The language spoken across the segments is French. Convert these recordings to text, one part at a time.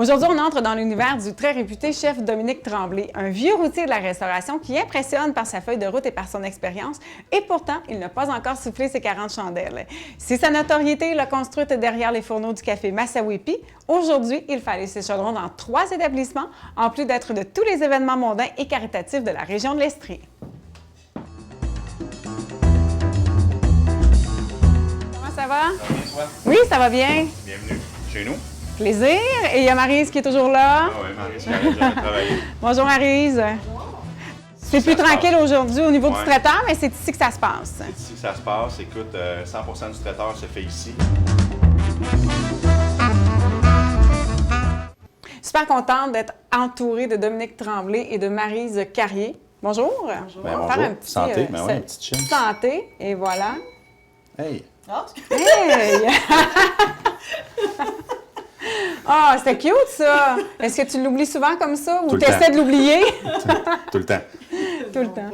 Aujourd'hui, on entre dans l'univers du très réputé chef Dominique Tremblay, un vieux routier de la restauration qui impressionne par sa feuille de route et par son expérience, et pourtant, il n'a pas encore soufflé ses 40 chandelles. Si sa notoriété l'a construite derrière les fourneaux du café Massawippi, aujourd'hui, il fait aller ses chaudrons dans 3 établissements, en plus d'être de tous les événements mondains et caritatifs de la région de l'Estrie. Comment ça va? Ça va bien, toi? Oui, ça va bien. Bienvenue chez nous. Plaisir. Et il y a Maryse qui est toujours là. Ah oui, Maryse qui arrête jamais de travailler. Bonjour Maryse. C'est plus tranquille aujourd'hui au niveau du traiteur, mais c'est ici que ça se passe. C'est ici que ça se passe. Écoute, 100% du traiteur se fait ici. Super contente d'être entourée de Dominique Tremblay et de Maryse Carrier. Bonjour. Bonjour. Ben, On va bonjour. faire un petit, santé, ben oui, une petite chine. Santé, et voilà. Hey! Hey! Ah, c'était cute, ça! Est-ce que tu l'oublies souvent comme ça ou tu essaies de l'oublier? Tout le temps. Tout le temps.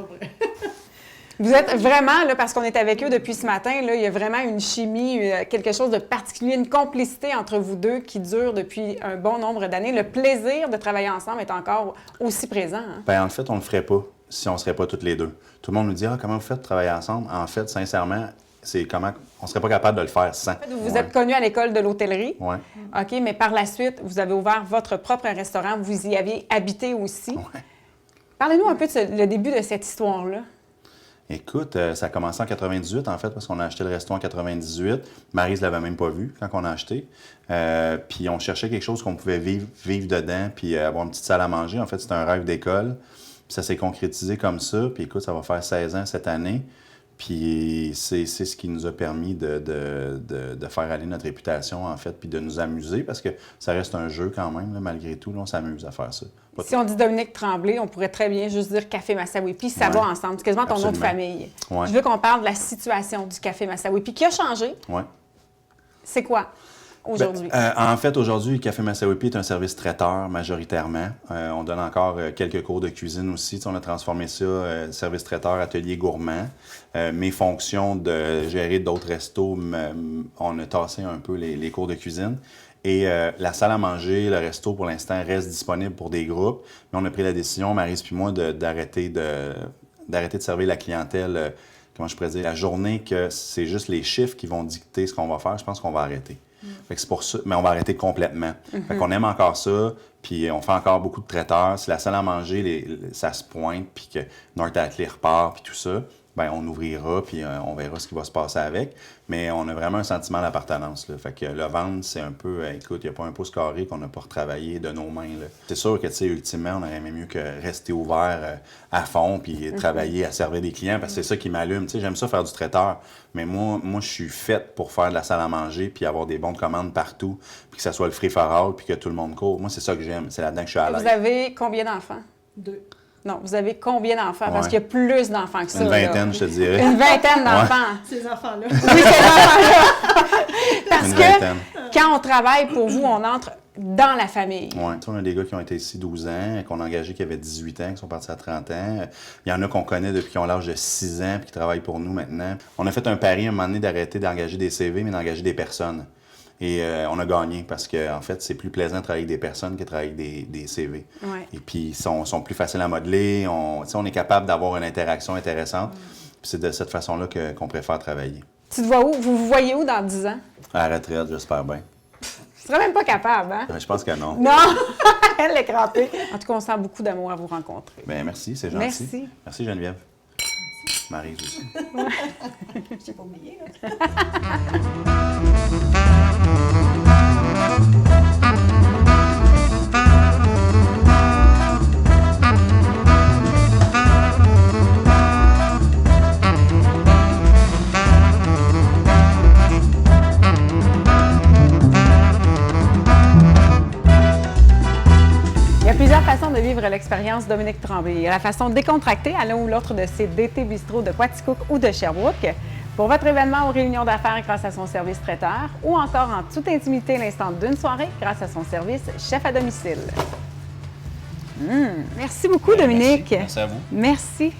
Vous êtes vraiment, là, parce qu'on est avec eux depuis ce matin, là, il y a vraiment une chimie, quelque chose de particulier, une complicité entre vous deux qui dure depuis un bon nombre d'années. Le plaisir de travailler ensemble est encore aussi présent. Hein? Ben, en fait, on ne le ferait pas si on ne serait pas toutes les deux. Tout le monde nous dit « Ah, comment vous faites de travailler ensemble? » En fait, sincèrement, c'est comment on ne serait pas capable de le faire sans. En fait, vous êtes connus à l'école de l'hôtellerie. Oui. OK, mais par la suite, vous avez ouvert votre propre restaurant. Vous y aviez habité aussi. Ouais. Parlez-nous un peu de le début de cette histoire-là. Écoute, ça a commencé en 98, en fait, parce qu'on a acheté le resto en 98. Maryse ne l'avait même pas vu quand on a acheté. Puis on cherchait quelque chose qu'on pouvait vivre dedans, puis avoir une petite salle à manger. En fait, c'était un rêve d'école. Puis ça s'est concrétisé comme ça. Puis écoute, ça va faire 16 ans cette année. Puis c'est ce qui nous a permis de faire aller notre réputation, en fait, puis de nous amuser, parce que ça reste un jeu quand même, là, malgré tout. Là, on s'amuse à faire ça. Si on dit Dominique Tremblay, on pourrait très bien juste dire Café Massawippi, ça va ensemble. C'est quasiment ton nom de famille. Ouais. Je veux qu'on parle de la situation du Café Massawippi qui a changé. Oui. C'est quoi aujourd'hui? En fait, aujourd'hui, le Café Massawippi est un service traiteur majoritairement. On donne encore quelques cours de cuisine aussi. On a transformé ça, service traiteur, atelier gourmand. Mes fonctions de gérer d'autres restos, on a tassé un peu les cours de cuisine. Et la salle à manger, le resto, pour l'instant, reste disponible pour des groupes. Mais on a pris la décision, Maryse puis moi, d'arrêter de servir la clientèle, comment je pourrais dire, la journée que c'est juste les chiffres qui vont dicter ce qu'on va faire. Je pense qu'on va arrêter. Fait que c'est pour ça, mais on va arrêter complètement. Fait qu'on aime encore ça, puis on fait encore beaucoup de traiteurs. Si la salle à manger, ça se pointe, puis que North Atlee repart, puis tout ça, bien, on ouvrira, puis on verra ce qui va se passer avec. Mais on a vraiment un sentiment d'appartenance, là. Fait que le vendre, c'est un peu, écoute, il n'y a pas un pouce carré qu'on n'a pas retravaillé de nos mains, là. C'est sûr que, tu sais, ultimement, on aurait aimé mieux que rester ouvert à fond, puis travailler à servir des clients, parce que c'est ça qui m'allume. Tu sais, j'aime ça faire du traiteur, mais moi, je suis faite pour faire de la salle à manger, puis avoir des bons de commandes partout, puis que ça soit le free for all, puis que tout le monde court. Moi, c'est ça que j'aime. C'est là-dedans que je suis à l'aise. Vous avez combien d'enfants? 2. Non, vous avez combien d'enfants? Parce qu'il y a plus d'enfants que ça. Une vingtaine, je te dirais. Une vingtaine d'enfants. Ces enfants-là. Oui, ces enfants-là. Parce Une que vingtaine. quand on travaille pour vous, on entre dans la famille. Oui, on a des gars qui ont été ici 12 ans, qu'on a engagés qui avaient 18 ans, qui sont partis à 30 ans. Il y en a qu'on connaît depuis qu'ils ont l'âge de 6 ans puis qui travaillent pour nous maintenant. On a fait un pari à un moment donné d'arrêter d'engager des CV, mais d'engager des personnes. Et on a gagné parce qu'en fait, c'est plus plaisant de travailler avec des personnes que de travailler avec des CV. Ouais. Et puis, ils sont plus faciles à modeler. On est capable d'avoir une interaction intéressante. Puis c'est de cette façon-là qu'on préfère travailler. Tu te vois où? Vous vous voyez où dans 10 ans? À la retraite, j'espère bien. Tu serais même pas capable, hein? Je pense que non. Non! Elle est crampée. En tout cas, on sent beaucoup d'amour à vous rencontrer. Bien, merci, c'est gentil. Merci. Merci, Geneviève. Maryse aussi. Je t'ai pas oublié, là. Il y a plusieurs façons de vivre l'expérience Dominique Tremblay. Il y a la façon décontractée à l'un ou l'autre de ces DT Bistrot de Quaticook ou de Sherbrooke. Pour votre événement ou réunion d'affaires grâce à son service traiteur ou encore en toute intimité l'instant d'une soirée grâce à son service chef à domicile. Merci beaucoup, Dominique. Merci à vous. Merci.